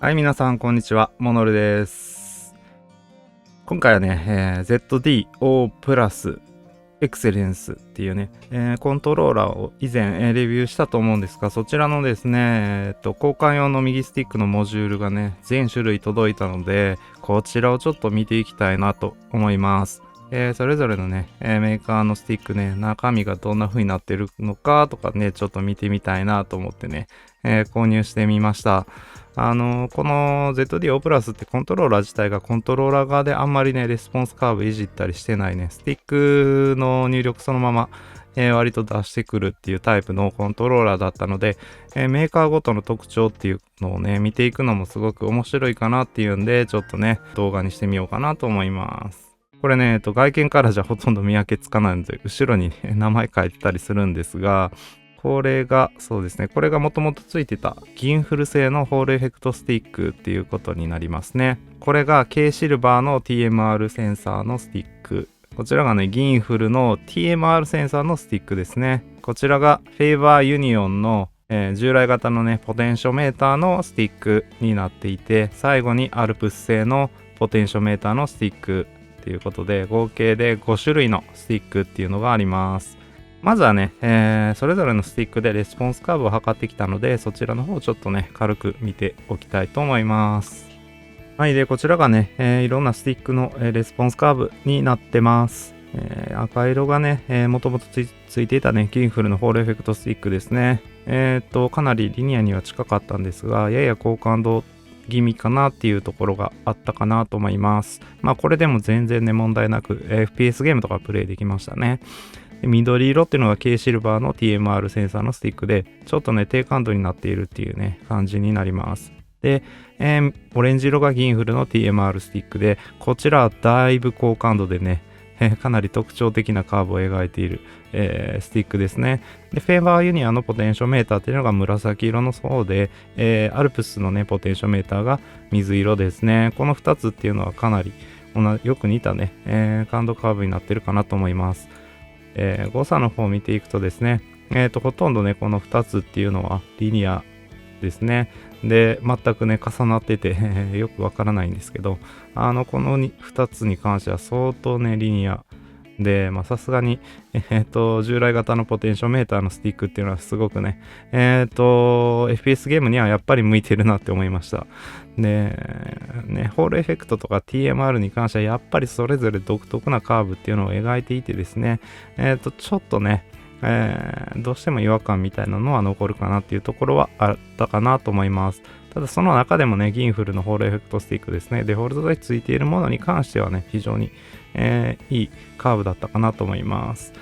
はい、皆さん、こんにちは。モノルです。今回はね、ZD-O プラスエクセレンスっていうね、コントローラーを以前、レビューしたと思うんですが、そちらのですね、交換用の右スティックのモジュールがね、全種類届いたので、こちらをちょっと見ていきたいなと思います。それぞれのね、メーカーのスティックね、中身がどんな風になってるのかとかね、ちょっと見てみたいなと思ってね、購入してみました。この ZD-O プラスってコントローラー自体がコントローラー側であんまりね、レスポンスカーブいじったりしてないね、スティックの入力そのまま、割と出してくるっていうタイプのコントローラーだったので、メーカーごとの特徴っていうのをね、見ていくのもすごく面白いかなっていうんで、ちょっとね、動画にしてみようかなと思います。これね、外見からじゃほとんど見分けつかないので、後ろに、ね、名前書いてたりするんですが、これが、そうですね。これがもともとついてた銀フル製のホールエフェクトスティックっていうことになりますね。これが K シルバーの TMR センサーのスティック。こちらがね、銀フルの TMR センサーのスティックですね。こちらがフェイバーユニオンの、従来型のね、ポテンショメーターのスティックになっていて、最後にアルプス製のポテンショメーターのスティックということで、合計で5種類のスティックっていうのがあります。まずはね、それぞれのスティックでレスポンスカーブを測ってきたので、そちらの方をちょっとね、軽く見ておきたいと思います。はい、で、こちらがね、いろんなスティックの、レスポンスカーブになってます。赤色がね、もともとついていたね、キンフルのホールエフェクトスティックですね。かなりリニアには近かったんですが、やや高感度気味かなっていうところがあったかなと思います。まあ、これでも全然ね、問題なく、FPS ゲームとかプレイできましたね。緑色っていうのが K シルバーの TMR センサーのスティックで、ちょっとね、低感度になっているっていうね、感じになります。で、オレンジ色が銀フルの TMR スティックで、こちらはだいぶ高感度でね、かなり特徴的なカーブを描いている、スティックですね。で、フェーバーユニアのポテンショメーターっていうのが紫色の方で、アルプスのね、ポテンショメーターが水色ですね。この2つっていうのはかなりよく似たね、感度カーブになってるかなと思います。誤差の方を見ていくとですね、ほとんどね、この2つっていうのはリニアですね。で、全くね、重なっててよくわからないんですけど、この2つに関しては相当ね、リニアで、さすがに、従来型のポテンショメーターのスティックっていうのはすごくね、FPS ゲームにはやっぱり向いてるなって思いました。で、ね、ホールエフェクトとか TMR に関してはやっぱりそれぞれ独特なカーブっていうのを描いていてですね、ちょっとね、どうしても違和感みたいなのは残るかなっていうところはあったかなと思います。ただその中でもね、銀フルのホールエフェクトスティックですね。デフォルトでついているものに関してはね、非常に、いいカーブだったかなと思います。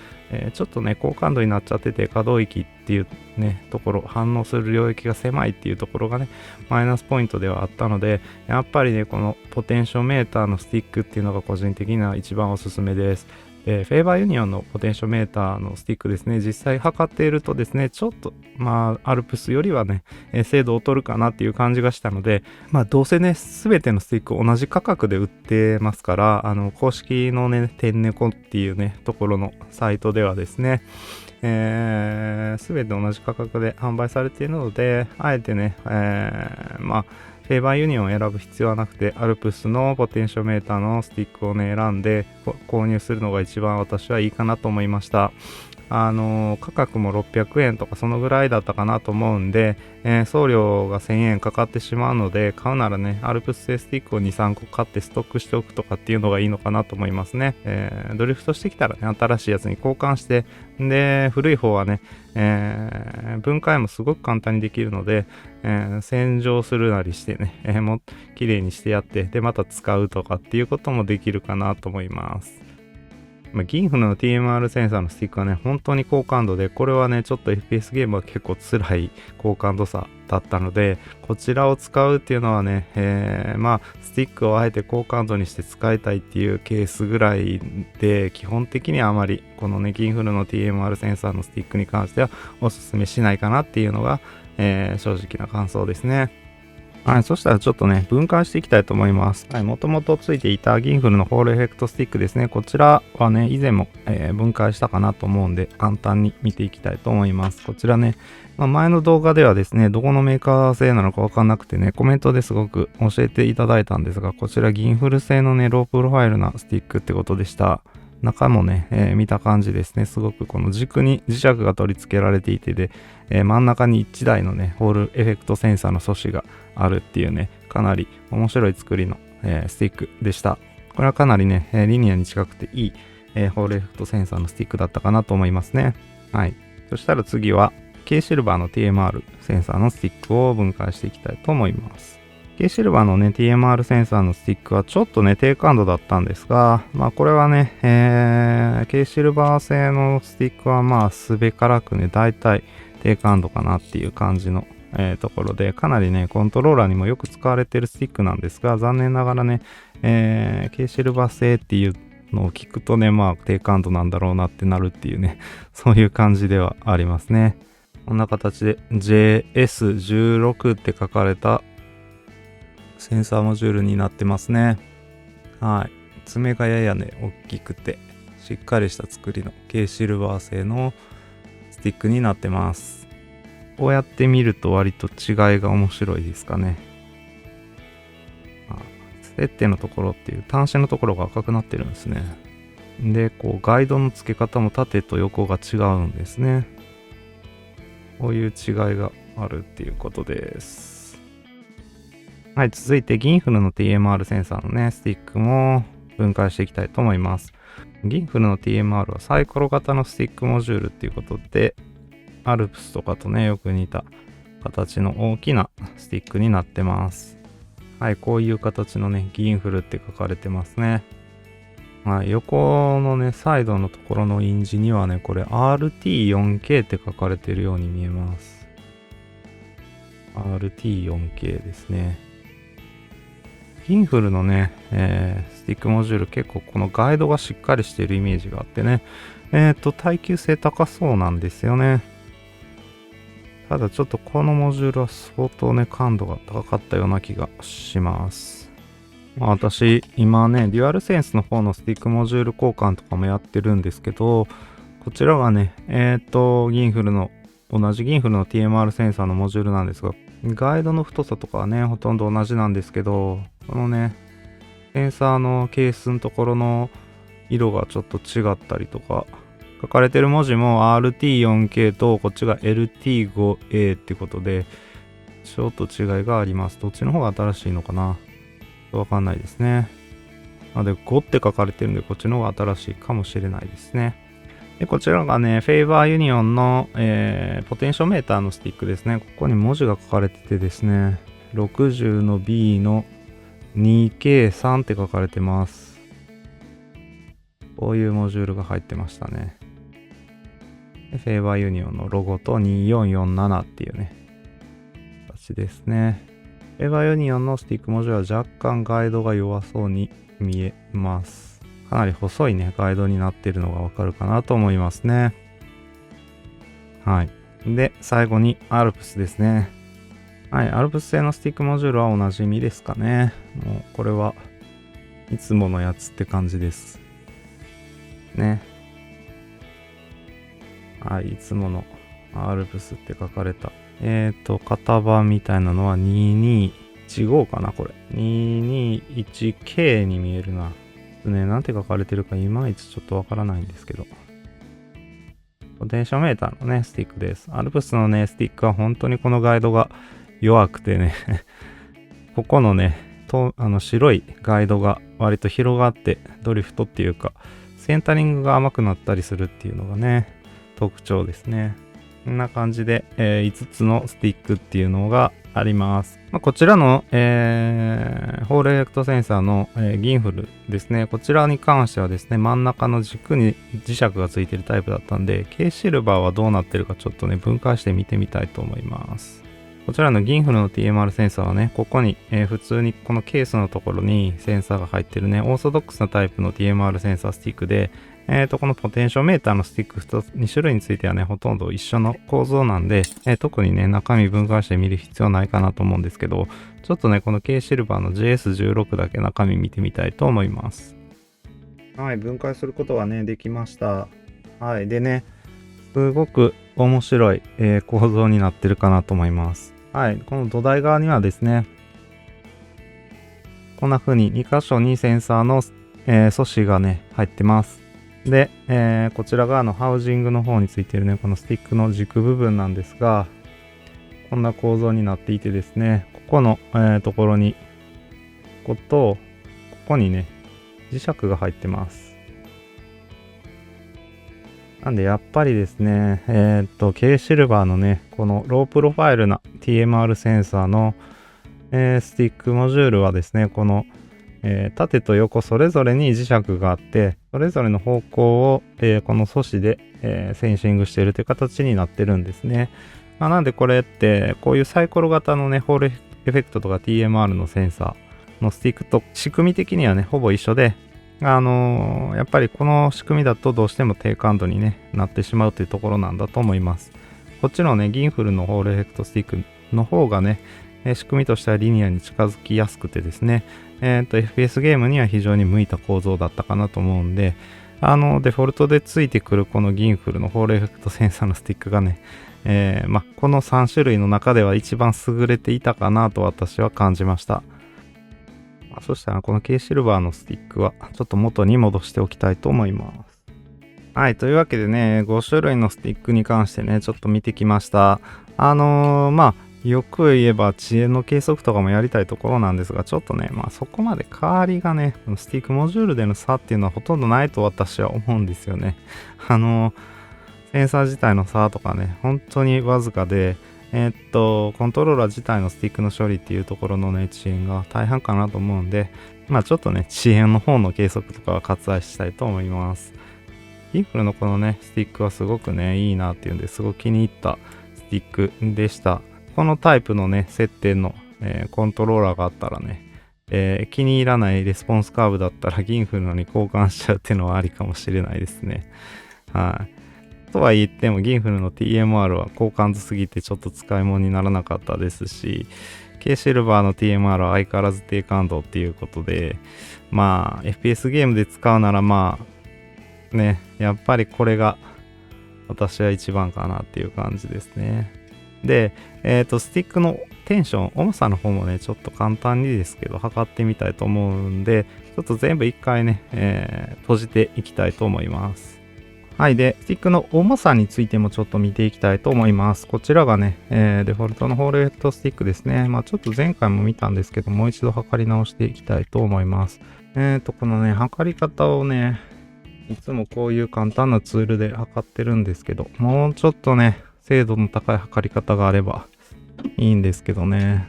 ちょっとね、高感度になっちゃってて、可動域っていうね、ところ、反応する領域が狭いっていうところがね、マイナスポイントではあったので、やっぱりね、このポテンショメーターのスティックっていうのが個人的には一番おすすめです。フェーバーユニオンのポテンショメーターのスティックですね、実際測っているとですね、ちょっと、アルプスよりはね、精度を劣るかなっていう感じがしたので、どうせね、すべてのスティック同じ価格で売ってますから、公式のね、天猫っていうね、ところのサイトではですね、すべて同じ価格で販売されているので、あえてね、フェーバーユニオンを選ぶ必要はなくて、アルプスのポテンショメーターのスティックをね、選んで購入するのが一番私はいいかなと思いました。価格も600円とかそのぐらいだったかなと思うんで、送料が1000円かかってしまうので、買うならね、アルプス製スティックを2、3個買ってストックしておくとかっていうのがいいのかなと思いますね。ドリフトしてきたらね、新しいやつに交換して、で、古い方はね、分解もすごく簡単にできるので、洗浄するなりしてね、もう綺麗にしてやって、で、また使うとかっていうこともできるかなと思います。銀フの TMR センサーのスティックはね、本当に高感度で、これはね、ちょっと FPS ゲームは結構辛い高感度差だったので、こちらを使うっていうのはね、スティックをあえて高感度にして使いたいっていうケースぐらいで、基本的にはあまり、このね、銀フルの TMR センサーのスティックに関してはおすすめしないかなっていうのが、正直な感想ですね。はい、そしたらちょっとね、分解していきたいと思います。はい、もともとついていたギンフルのホールエフェクトスティックですね。こちらはね、以前も、分解したかなと思うんで、簡単に見ていきたいと思います。こちらね、前の動画ではですね、どこのメーカー製なのかわかんなくてね、コメントですごく教えていただいたんですが、こちらギンフル製のね、ロープロファイルなスティックってことでした。中もね、見た感じですね、すごくこの軸に磁石が取り付けられていてで、真ん中に1台のね、ホールエフェクトセンサーの素子があるっていうね、かなり面白い作りの、スティックでした。これはかなりね、リニアに近くていい、ホールエフェクトセンサーのスティックだったかなと思いますね。はい。そしたら次は、K シルバーの TMR センサーのスティックを分解していきたいと思います。K シルバーのね、TMR センサーのスティックはちょっとね、低感度だったんですが、これはね、K シルバー製のスティックはすべからくね、だいたい低感度かなっていう感じの、ところで、かなりね、コントローラーにもよく使われてるスティックなんですが、残念ながらね、K シルバー製っていうのを聞くとね、低感度なんだろうなってなるっていうね、そういう感じではありますね。こんな形で JS16 って書かれたセンサーモジュールになってますね。はい。爪がややね、大きくて、しっかりした作りの K シルバー製のスティックになってます。こうやって見ると割と違いが面白いですかね。設定のところっていう端子のところが赤くなってるんですね。で、こうガイドの付け方も縦と横が違うんですね。こういう違いがあるっていうことです。はい、続いてギンフルの TMR センサーのね、スティックも分解していきたいと思います。ギンフルの TMR はサイコロ型のスティックモジュールっていうことで、アルプスとかとね、よく似た形の大きなスティックになってます。はい、こういう形のね、ギンフルって書かれてますね。はい、横のね、サイドのところの印字にはね、これ RT4K って書かれてるように見えます。RT4K ですね。ギンフルのね、スティックモジュール結構このガイドがしっかりしているイメージがあってね、耐久性高そうなんですよね。ただちょっとこのモジュールは相当ね、感度が高かったような気がします。私、今ね、デュアルセンスの方のスティックモジュール交換とかもやってるんですけど、こちらがね、ギンフルの、同じギンフルの TMR センサーのモジュールなんですが、ガイドの太さとかはね、ほとんど同じなんですけど、このね、センサーのケースのところの色がちょっと違ったりとか、書かれてる文字も RT4K とこっちが LT5A ってことで、ちょっと違いがあります。どっちの方が新しいのかなわかんないですね。で、5って書かれてるんで、こっちの方が新しいかもしれないですね。で、こちらがね、フェイバーユニオンの、ポテンショメーターのスティックですね。ここに文字が書かれててですね、60の B の 2K3 って書かれてます。こういうモジュールが入ってましたね。フェイバーユニオンのロゴと2447っていうね、形ですね。フェイバーユニオンのスティックモジュールは若干ガイドが弱そうに見えます。かなり細いね、ガイドになっているのがわかるかなと思いますね。はい。で、最後にアルプスですね。はい、アルプス製のスティックモジュールはおなじみですかね。もうこれはいつものやつって感じです。ね。はい、いつものアルプスって書かれた。型番みたいなのは2215かな、これ。221K に見えるな。ね、なんて書かれてるかいまいちちょっとわからないんですけど。ポテンショメーターのね、スティックです。アルプスのね、スティックは本当にこのガイドが弱くてねここのね、白いガイドが割と広がってドリフトっていうか、センタリングが甘くなったりするっていうのがね、特徴ですね。こんな感じで、5つのスティックっていうのがあります。こちらの、ホールエフェクトセンサーの、ギンフルですね。こちらに関してはですね、真ん中の軸に磁石がついてるタイプだったんで、K シルバーはどうなってるかちょっとね、分解して見てみたいと思います。こちらのギンフルの TMR センサーはね、ここに、普通にこのケースのところにセンサーが入ってるね、オーソドックスなタイプの TMR センサースティックで、このポテンショメーターのスティック2種類についてはね、ほとんど一緒の構造なんで、特にね、中身分解して見る必要ないかなと思うんですけど、ちょっとね、この K シルバーの JS16 だけ中身見てみたいと思います。はい、分解することはね、できました。はい、でね、すごく面白い、構造になってるかなと思います。はい、この土台側にはですね、こんな風に2箇所にセンサーの、素子がね、入ってます。で、こちら側のハウジングの方についているね、このスティックの軸部分なんですが、こんな構造になっていてですね、ここの、ところに、ここにね、磁石が入ってます。なんでやっぱりですね、K シルバーのね、このロープロファイルな TMR センサーの、スティックモジュールはですね、この、縦と横それぞれに磁石があって、それぞれの方向を、この素子で、センシングしているという形になってるんですね。なんでこれって、こういうサイコロ型のね、ホールエフェクトとか TMR のセンサーのスティックと仕組み的にはね、ほぼ一緒で、やっぱりこの仕組みだとどうしても低感度に、ね、なってしまうというところなんだと思います。こっちのね、ギンフルのホールエフェクトスティックの方がね、仕組みとしてはリニアに近づきやすくてですね、FPS ゲームには非常に向いた構造だったかなと思うんで、デフォルトでついてくるこのギンフルのホールエフェクトセンサーのスティックがね、この3種類の中では一番優れていたかなと私は感じました。そしたらこの K シルバーのスティックはちょっと元に戻しておきたいと思います。はい、というわけでね、5種類のスティックに関してね、ちょっと見てきました。よく言えば遅延の計測とかもやりたいところなんですが、ちょっとね、そこまで変わりがね、このスティックモジュールでの差っていうのはほとんどないと私は思うんですよね。センサー自体の差とかね、本当にわずかで、コントローラー自体のスティックの処理っていうところのね、遅延が大半かなと思うんで、ちょっとね、遅延の方の計測とかは割愛したいと思います。ギンフルのこのね、スティックはすごくね、いいなっていうんですごく気に入ったスティックでした。このタイプのね、接点の、コントローラーがあったらね、気に入らないレスポンスカーブだったらギンフルのに交換しちゃうっていうのはありかもしれないですね。はい。とは言ってもギンフルの TMR は交換図すぎてちょっと使い物にならなかったですし、K シルバーの TMR は相変わらず低感度っていうことで、FPS ゲームで使うならやっぱりこれが私は一番かなっていう感じですね。で、スティックのテンション、重さの方もね、ちょっと簡単にですけど、測ってみたいと思うんで、ちょっと全部一回ね、閉じていきたいと思います。はい。で、スティックの重さについてもちょっと見ていきたいと思います。こちらがね、デフォルトのホールヘッドスティックですね。ちょっと前回も見たんですけど、もう一度測り直していきたいと思います。このね、測り方をね、いつもこういう簡単なツールで測ってるんですけど、もうちょっとね、精度の高い測り方があればいいんですけどね。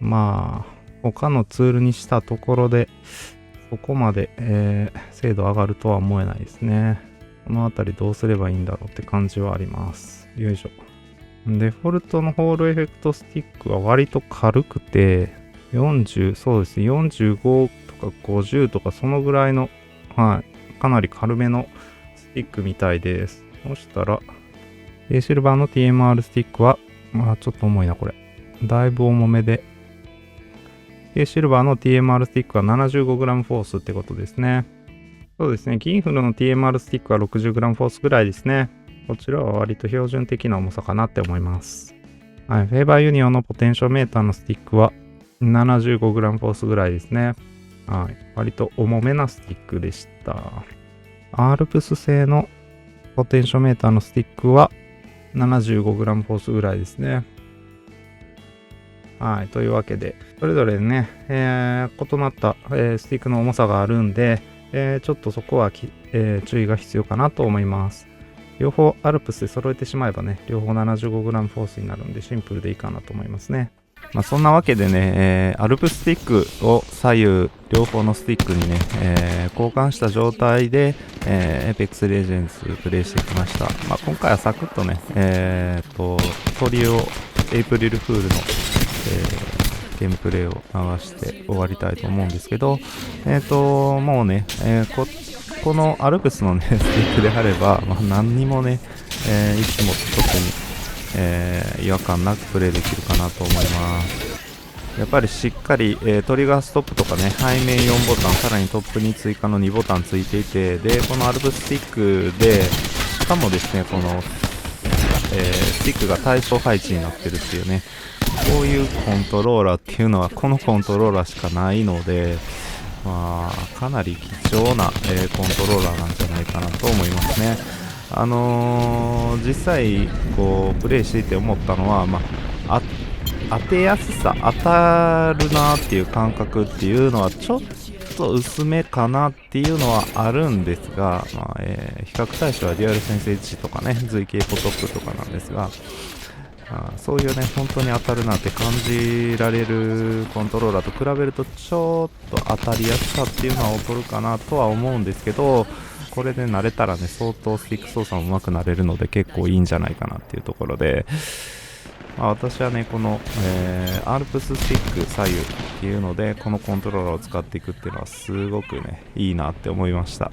他のツールにしたところで、そこまで、精度上がるとは思えないですね。このあたりどうすればいいんだろうって感じはあります。よいしょ。デフォルトのホールエフェクトスティックは割と軽くて、そうですね、45とか50とかそのぐらいの、かなり軽めのスティックみたいです。そしたら、K シルバーの TMR スティックは、ちょっと重いな、これ。だいぶ重めで。K シルバーの TMR スティックは 75g フォースってことですね。そうですね。ギンフルの TMR スティックは 60g フォースぐらいですね。こちらは割と標準的な重さかなって思います。はい。フェーバーユニオンのポテンショメーターのスティックは 75g フォースぐらいですね。はい。割と重めなスティックでした。アルプス製のポテンショメーターのスティックは 75g フォースぐらいですね。はい。というわけで、それぞれね、異なった、スティックの重さがあるんで、ちょっとそこは注意が必要かなと思います。両方アルプスで揃えてしまえばね、両方 75g フォースになるんでシンプルでいいかなと思いますね。そんなわけでね、アルプススティックを左右両方のスティックにね、交換した状態で、Apex Legends プレイしてきました。今回はサクッとね、鳥をエイプリルフールの、ゲームプレイを流して終わりたいと思うんですけど、もうね、このアルプスのね、スティックであれば、何にもね、いつも特に、違和感なくプレイできるかなと思います。やっぱりしっかり、トリガーストップとかね、背面4ボタン、さらにトップに追加の2ボタンついていて、で、このアルプススティックで、しかもですね、この、スティックが対称配置になってるっていうね、こういうコントローラーっていうのは、このコントローラーしかないので、かなり貴重な、コントローラーなんじゃないかなと思いますね。実際、こう、プレイしていて思ったのは、当てやすさ、当たるなっていう感覚っていうのはちょっと薄めかなっていうのはあるんですが、比較対象はデュアルセンセ値とかね、随形ポトップとかなんですが、そういうね、本当に当たるなって感じられるコントローラーと比べるとちょっと当たりやすさっていうのは劣るかなとは思うんですけど、これで慣れたらね、相当スティック操作も上手くなれるので結構いいんじゃないかなっていうところで、私はね、この、アルプススティック左右っていうので、このコントローラーを使っていくっていうのはすごくね、いいなって思いました。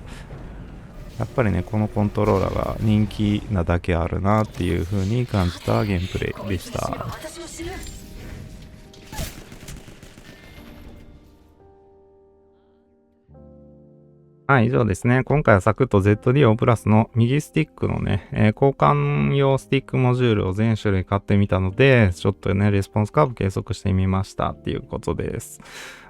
やっぱりね、このコントローラーが人気なだけあるなっていう風に感じたゲームプレイでした。はい、以上ですね。今回はサクッと ZDO プラスの右スティックのね、交換用スティックモジュールを全種類買ってみたので、ちょっとね、レスポンスカーブ計測してみましたっていうことです。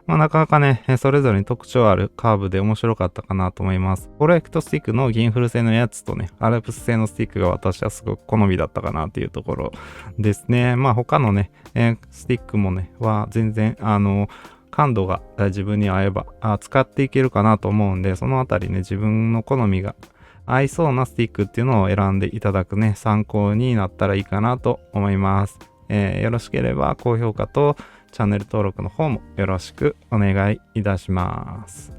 なかなかね、それぞれに特徴あるカーブで面白かったかなと思います。コレクトスティックの銀フル製のやつとね、アルプス製のスティックが私はすごく好みだったかなっていうところですね。他のね、スティックもね、は全然、感度が自分に合えば使っていけるかなと思うんで、そのあたりね、自分の好みが合いそうなスティックっていうのを選んでいただくね、参考になったらいいかなと思います。よろしければ高評価とチャンネル登録の方もよろしくお願いいたします。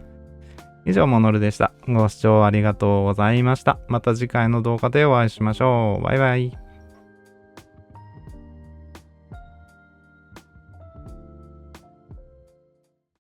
以上、モノルでした。ご視聴ありがとうございました。また次回の動画でお会いしましょう。バイバイ。